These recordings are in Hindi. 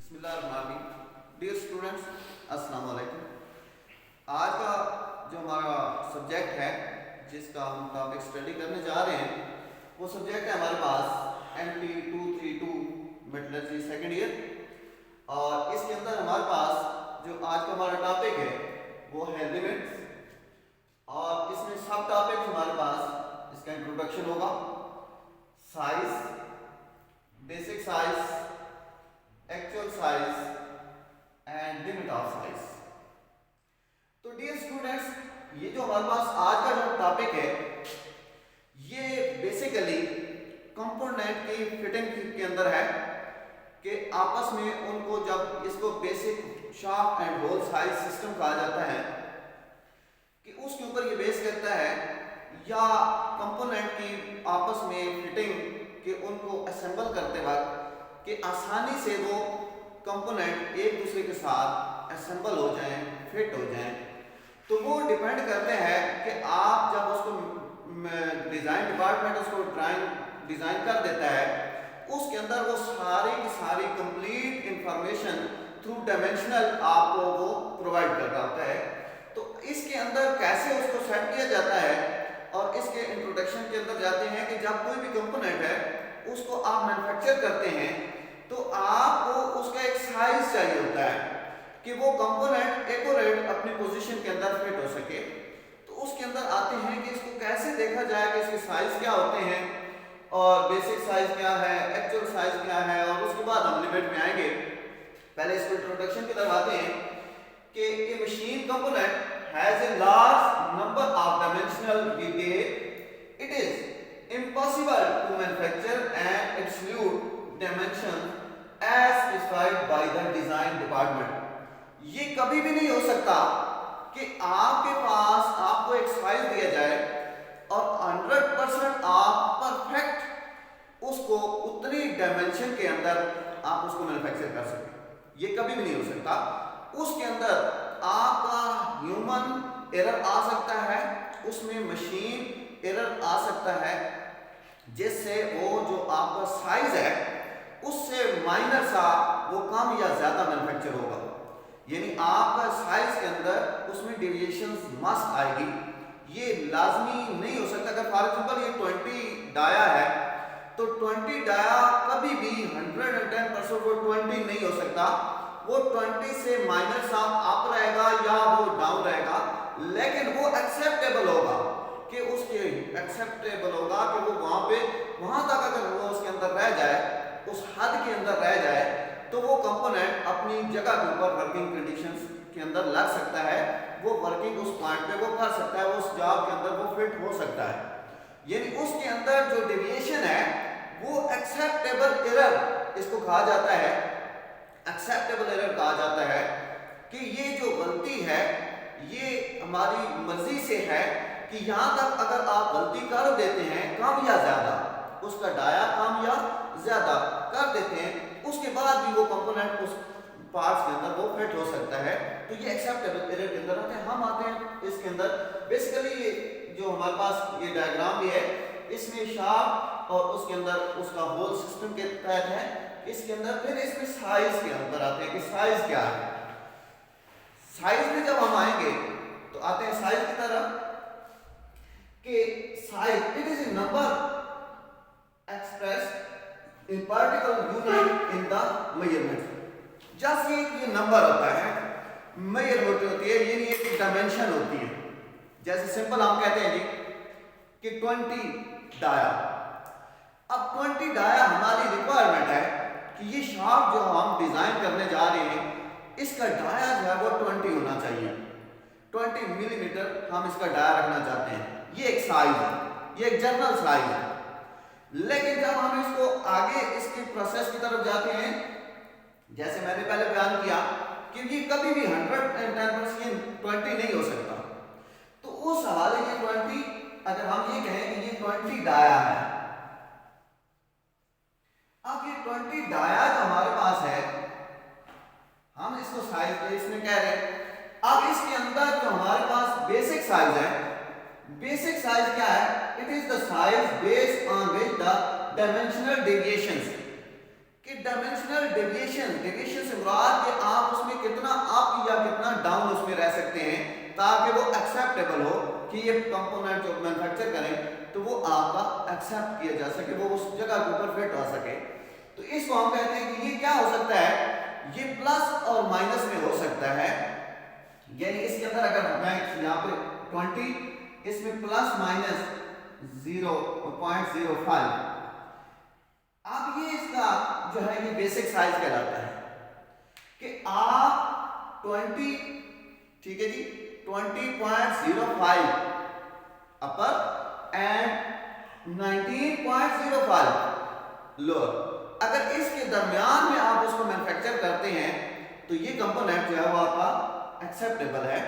बिस्मिल्लाहिर्रहमानिर्रहीम। डियर स्टूडेंट्स, अस्सलाम वालेकुम। आज का जो हमारा सब्जेक्ट है, जिसका हम टॉपिक स्टडी करने जा रहे हैं, वो सब्जेक्ट है हमारे पास NP 232 मेटलर्जी सेकेंड ईयर। और इसके अंदर हमारे पास जो आज का हमारा टॉपिक है वो है लिमिट्स। और इसमें सब टॉपिक हमारे पास इसका इंट्रोडक्शन होगा, size, basic size, actual size and limit of size. तो डियर स्टूडेंट्स, ये जो हमारे पास आज का जो टॉपिक है ये बेसिकली कंपोनेंट की फिटिंग के अंदर है कि आपस में उनको जब इसको basic shaft and hole size system कहा जाता है कि उसके ऊपर ये बेस करता है, या कंपोनेंट की आपस में फिटिंग के उनको असेंबल करते वक्त कि आसानी से वो कंपोनेंट एक दूसरे के साथ असेंबल हो जाएं, फिट हो जाएं। तो वो डिपेंड करते हैं कि आप जब उसको डिज़ाइन डिपार्टमेंट उसको ड्राइंग डिज़ाइन कर देता है, उसके अंदर वो सारी की सारी कंप्लीट इंफॉर्मेशन थ्रू डायमेंशनल आपको वो प्रोवाइड कर रहा होता है। तो इसके अंदर कैसे उसको सेट किया जाता है, और इसके इंट्रोडक्शन के अंदर जाते हैं कि जब कोई भी कंपोनेंट है उसको आप मैन्युफैक्चर करते हैं तो आपको उसका एक साइज चाहिए होता है कि वो कंपोनेंट एक्यूरेट अपनी पोजीशन के अंदर फिट हो सके। तो उसके अंदर आते हैं कि इसको कैसे देखा जाए कि इसके साइज क्या होते हैं, और बेसिक साइज क्या है, एक्चुअल साइज क्या है, और उसके बाद हम लिमिट में आएंगे। पहले इसको इंट्रोडक्शन की तरफ आते हैं कि a machine component has a large number of dimensional detail. It is impossible to manufacture and absolute dimension as prescribed by the design department। ये कभी भी नहीं हो सकता कि आपके पास आपको एक साइज दिया जाए और 100% आप परफेक्ट उसको उतनी डायमेंशन के अंदर आप उसको मैन्युफैक्चर कर सकें। ये कभी भी नहीं हो सकता। उसके अंदर आपका ह्यूमन एरर आ सकता है, उसमें मशीन एरर आ सकता है, जिससे वो जो आपका साइज है उससे माइनर सा वो कम या ज्यादा मैन्युफैक्चर होगा। यानी आपका साइज के अंदर उसमें डेविएशंस मस्ट आएगी। ये लाजमी नहीं हो सकता। अगर फॉर एग्जांपल ये 20 डाया है तो 20 डाया कभी भी 110% वो 20 नहीं हो सकता। वो 20 से माइनर सा अप रहेगा या वो डाउन रहेगा, लेकिन वो एक्सेप्टेबल होगा कि उसके एक्सेप्टेबल होगा कि वो वहां तक अगर वो उसके अंदर रह जाए, उस हद के अंदर रह जाए, तो वो कंपोनेंट अपनी जगह के ऊपर वर्किंग कंडीशंस के अंदर लग सकता है। वो वर्किंग उस पॉइंट पे वो कर सकता है, उस जॉब के अंदर वो फिट हो सकता है। यानी उसके अंदर जो डेविएशन है वो एक्सेप्टेबल एरर इसको कहा जाता है। एक्सेप्टेबल एरर कहा जाता है कि ये जो गलती है ये हमारी मर्जी से है कि यहां तक अगर आप गलती कर देते हैं कम या ज्यादा, उसका डाया कम या ज्यादा कर देते हैं, उसके बाद भी वो कंपोनेंट उस पार्ट्स के अंदर वो फिट हो सकता है। तो ये एक्सेप्टेबल एरर के अंदर आते हैं। हम आते हैं इसके अंदर बेसिकली ये जो हमारे पास ये डायग्राम भी है, इसमें शाफ्ट और उसके अंदर उसका होल सिस्टम के तहत है। इसके अंदर फिर इसमें साइज के अंदर आते हैं कि साइज क्या है। साइज में जब हम आएंगे तो आते हैं साइज की तरफ कि size it is a number expressed in particle unit in the measurement। Just ये नंबर होता है, मेजरमेंट होती है, ये एक डायमेंशन होती है। जैसे सिंपल हम कहते हैं जी कि 20 डाया। अब 20 डाया हमारी रिक्वायरमेंट है कि ये शाफ्ट जो हम डिजाइन करने जा रहे हैं इसका डाया जो है वो 20 होना चाहिए। 20 मिलीमीटर हम इसका डाया रखना चाहते हैं। ये एक साइज है, ये एक जनरल साइज है। लेकिन जब हम इसको आगे इसकी प्रोसेस की तरफ जाते हैं, जैसे मैंने पहले बयान किया कि ये कभी भी 110% 20 नहीं हो सकता। तो उस हवाले ये 20, अगर हम ये कहें कि ये 20 डाया है, अब ये 20 डाया जो हमारे पास है हम इसको साइज इसमें कह रहे हैं। अब इसके अंदर जो हमारे पास बेसिक साइज है, बेसिक साइज क्या है? It is the size based on which the dimensional deviations. कि डायमेंशनल डेविएशन से सकते हैं ताकि वो एक्सेप्टेबल हो कि ये कंपोनेंट जो मैन्युफैक्चर करें तो वो आपका एक्सेप्ट किया जा सके, वो उस जगह के ऊपर फिट हो सके। तो इसको हम कहते हैं कि ये क्या हो सकता है, ये प्लस और माइनस में हो सकता है। यानी इसके अंदर अगर मैं यहाँ पे 20, इसमें प्लस माइनस 0.05, अब ये इसका जो है ये बेसिक साइज कहलाता है कि आप 20, ठीक है जी, 20.05 अपर एंड 19.05 लोअर, अगर इसके दरमियान में आप उसको मैन्युफैक्चर करते हैं तो ये कंपोनेंट जो है वो आपका एक्सेप्टेबल है।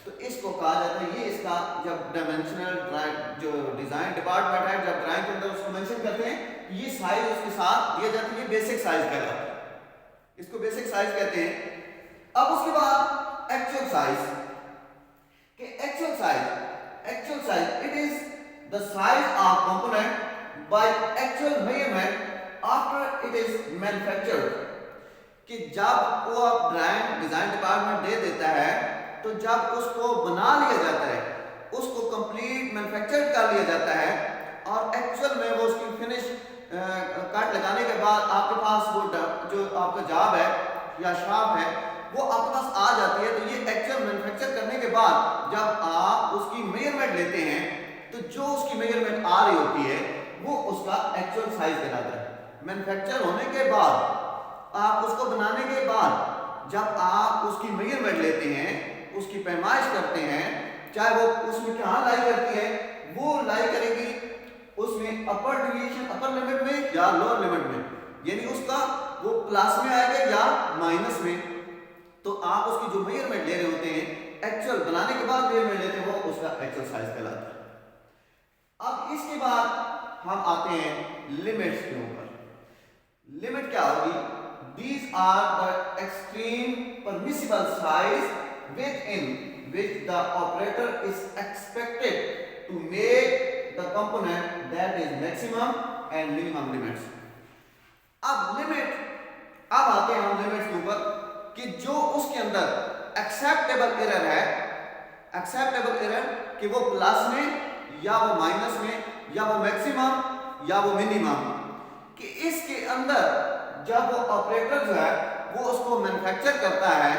तो इसको कहा जाता है, ये इसका जब डायमेंशनल ड्राइंग जो डिजाइन डिपार्टमेंट है जब ड्राइंग के अंदर उसको मेंशन करते हैं ये साइज उसके साथ दिया जाता है, ये बेसिक साइज कहलाता है, इसको बेसिक साइज कहते हैं। अब उसके बाद एक्चुअल साइज के actual size it is the size of component by actual measurement after it is manufactured, कि जब वो आप ड्राइंग डिजाइन डिपार्टमेंट दे देता है तो जब उसको बना लिया जाता है, उसको कंप्लीट मैन्युफैक्चर कर लिया जाता है और एक्चुअल में वो उसकी फिनिश कट लगाने के बाद आपके पास वो जो आपका जॉब है या शार्प है वो आपके पास आ जाती है। तो ये एक्चुअल मैन्युफैक्चर करने के बाद जब आप उसकी मेजरमेंट लेते हैं तो जो उसकी मेजरमेंट आ रही होती है वो उसका एक्चुअल साइज कहलाता है। मैन्युफैक्चर होने के बाद आप उसको बनाने के बाद जब आप उसकी मेजरमेंट लेते हैं, उसकी पैमाइश करते हैं, चाहे वो उसमें कहाँ लाई करती है, वो लाई करेगी उसमें अपर डिवीजन अपर लिमिट में या लोअर लिमिट में, यानी उसका वो प्लस में आएगा या माइनस में। तो आप उसकी जो मेजरमेंट ले रहे होते हैं एक्चुअल बनाने के बाद मेजरमेंट लेते हैं वो उसका एक्चुअल साइज कहलाता है। अब इसके बाद हम आते हैं लिमिट्स के ऊपर। लिमिट क्या होगी, these are the extreme permissible size within which the operator is expected to make the component, that is maximum and minimum limits। अब लिमिट, अब आते हैं हम लिमिट्स के ऊपर कि जो उसके अंदर एक्सेप्टेबल एरर है, एक्सेप्टेबल एरर कि वो प्लस में या वो माइनस में या वो मैक्सिमम या वो मिनिमम, कि इसके अंदर जब वो ऑपरेटर जो है वो उसको मैन्युफैक्चर करता है,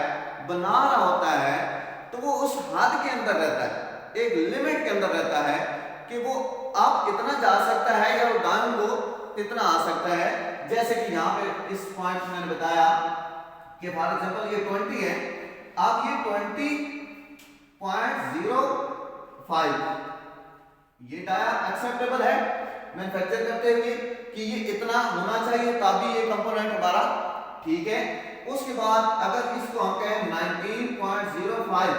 बना रहा होता है, तो वो उस हद के अंदर रहता है, एक लिमिट के अंदर रहता है कि वो अब इतना जा सकता है या वो डाउन को इतना आ सकता है। जैसे कि यहाँ पे इस पॉइंट में मैंने बताया कि फॉर एग्जांपल ये 20 है, अब ये 20.05 ये डाया एक्सेप्टेबल है मैन्युफैक्चर करते हुए कि ये इतना होना चाहिए तभी ये कंपोनेंट हमारा ठीक है। उसके बाद अगर इसको हम कहें 19.05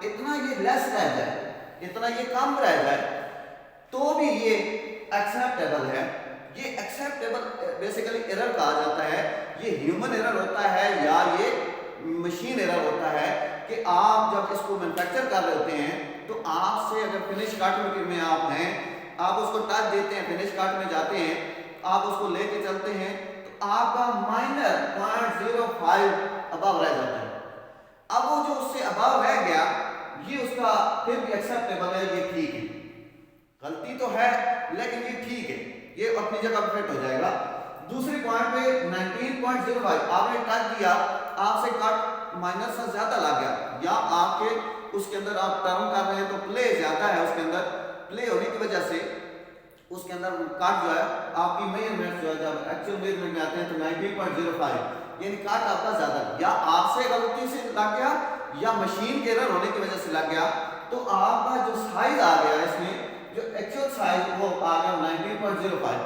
इतना ये लेस रह जाए, इतना ये कम रह जाए तो भी ये एक्सेप्टेबल है। ये एक्सेप्टेबल बेसिकली एरर कहा जाता है। ये ह्यूमन एरर होता है या ये मशीन एरर होता है कि आप जब इसको मैन्युफैक्चर कर रहे होते हैं तो आपसे अगर फिनिश कट में आप हैं, आप उसको टच देते हैं, फिनिश कट में जाते हैं, आप उसको लेके चलते हैं तो आपका माइनर 0.05 अबव रह जाता है। अब वो जो उससे अबव रह गया ये उसका फिर भी एक्सेप्टेबल है, ये ठीक है, गलती तो है लेकिन ये ठीक है, ये अपनी जगह फिट हो जाएगा। दूसरे पॉइंट पे 19.05 आपने टच दिया, आपसे कट माइनस से ज्यादा लग गया या आपके उसके अंदर आप टर्न कर रहे हैं तो प्ले ज्यादा है, उसके अंदर प्ले होने की वजह से उसके अंदर काट जो है आपकी मेजरमेंट जो है जब एक्चुअल मेजरमेंट में आते हैं तो 19.05 यानी काट आपका ज्यादा या आपसे गलती से लग गया या मशीन के एरर होने की वजह से लग गया तो आपका जो साइज आ गया इसमें जो एक्चुअल साइज वो आ गया 19.05।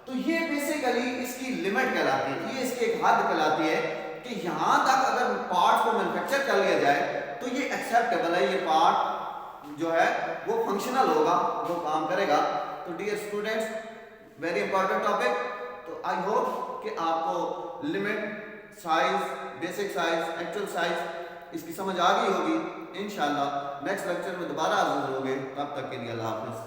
तो ये बेसिकली इसकी लिमिट कहलाती है, ये इसकी एक हद कहलाती है कि यहाँ तक अगर पार्ट्स को मैन्युफैक्चर कर लिया जाए तो ये एक्सेप्टेबल है, ये पार्ट जो है वो फंक्शनल होगा, वो काम करेगा। तो dear students, very important topic. तो आई होप कि आपको limit, size, basic size, actual size इसकी समझ आ गई होगी। इंशाल्लाह नेक्स्ट लेक्चर में दोबारा हाजिर होंगे, तब तक के लिए अल्लाह हाफिज़।